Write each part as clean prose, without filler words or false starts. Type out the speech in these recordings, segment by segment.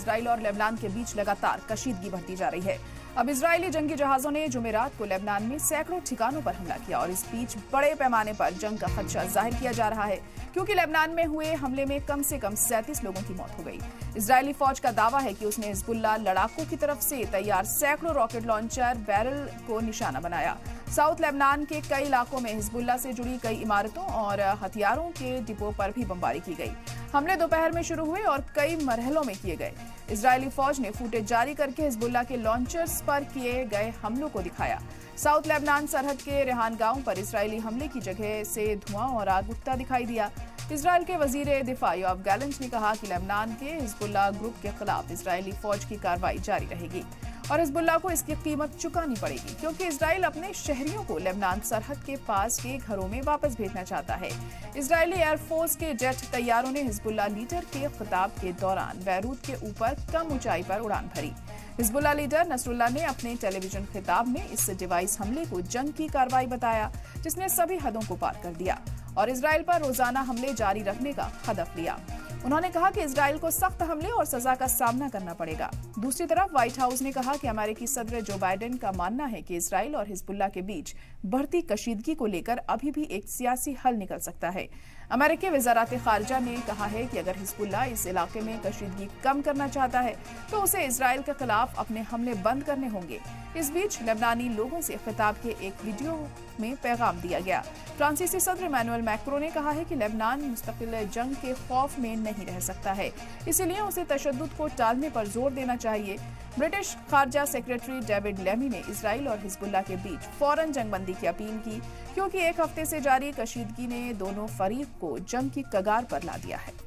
Israel और Lebanon के बीच लगातार कशीदगी बढ़ती जा रही है। अब इजरायली जंगी जहाजों ने जुमेरात को लेबनान में सैकड़ों ठिकानों पर हमला किया और इस बीच बड़े पैमाने पर जंग का खदशा जाहिर किया जा रहा है, क्योंकि लेबनान में हुए हमले में कम से कम 37 लोगों की मौत हो गई। इजरायली फौज का दावा है कि उसने हिजबुल्लाह लड़ाकों की तरफ से तैयार सैकड़ों रॉकेट लॉन्चर बैरल को निशाना बनाया। साउथ लेबनान के कई इलाकों में हिजबुल्लाह से जुड़ी कई इमारतों और हथियारों के डिपो पर भी बमबारी की गई। हमले दोपहर में शुरू हुए और कई मरहलों में किए गए। इजरायली फौज ने फुटेज जारी करके हिजबुल्लाह के लॉन्चर्स पर किए गए हमलों को दिखाया। साउथ लेबनान सरहद के रेहान गांव पर इजरायली हमले की जगह से धुआं और आग उठता दिखाई दिया। इजरायल के वजीर दिफा योआव गैलेंट ने कहा कि लेबनान के हिजबुल्लाह ग्रुप के खिलाफ इजरायली फौज की कार्रवाई जारी रहेगी और हिजबुल्लाह को इसकी कीमत चुकानी पड़ेगी, क्योंकि इजराइल अपने शहरियों को लेबनान सरहद के पास के घरों में वापस भेजना चाहता है। इजरायली एयरफोर्स के जेट तैयारों ने हिजबुल्लाह लीडर के खिताब के दौरान बैरूत के ऊपर कम ऊंचाई पर उड़ान भरी। हिजबुल्लाह लीडर नसरुल्लाह ने अपने टेलीविजन खिताब में इस डिवाइस हमले को जंग की कार्रवाई बताया, जिसने सभी हदों को पार कर दिया और इजराइल पर रोजाना हमले जारी रखने का हदफ लिया। उन्होंने कहा कि इजराइल को सख्त हमले और सजा का सामना करना पड़ेगा। दूसरी तरफ व्हाइट हाउस ने कहा कि अमेरिकी सदर जो बाइडेन का मानना है कि इजराइल और हिजबुल्लाह के बीच बढ़ती कशीदगी को लेकर अभी भी एक सियासी हल निकल सकता है। अमेरिकी वजारत खारजा ने कहा है कि अगर हिजबुल्लाह इस इलाके में कशीदगी कम करना चाहता है तो उसे इजराइल के खिलाफ अपने हमले बंद करने होंगे। इस बीच लेबनानी लोगों से खिताब के एक वीडियो में पैगाम दिया गया। फ्रांसीसी सदर इमैनुअल मैक्रों ने कहा है कि लेबनान मुस्तकिल जंग के खौफ में नहीं रह सकता है, इसीलिए उसे तशद्दुद को टालने पर जोर देना चाहिए। ब्रिटिश खारजा सेक्रेटरी डेविड लेमी ने इजराइल और हिजबुल्लाह के बीच फौरन जंगबंदी की अपील की, क्योंकि एक हफ्ते से जारी कशीदगी ने दोनों फरीक को जंग की कगार पर ला दिया है।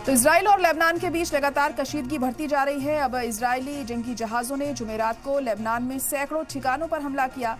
तो इजराइल और लेबनान के बीच लगातार कशीदगी बढ़ती जा रही है। अब इजरायली जंगी जहाजों ने जुमेरात को लेबनान में सैकड़ों ठिकानों पर हमला किया।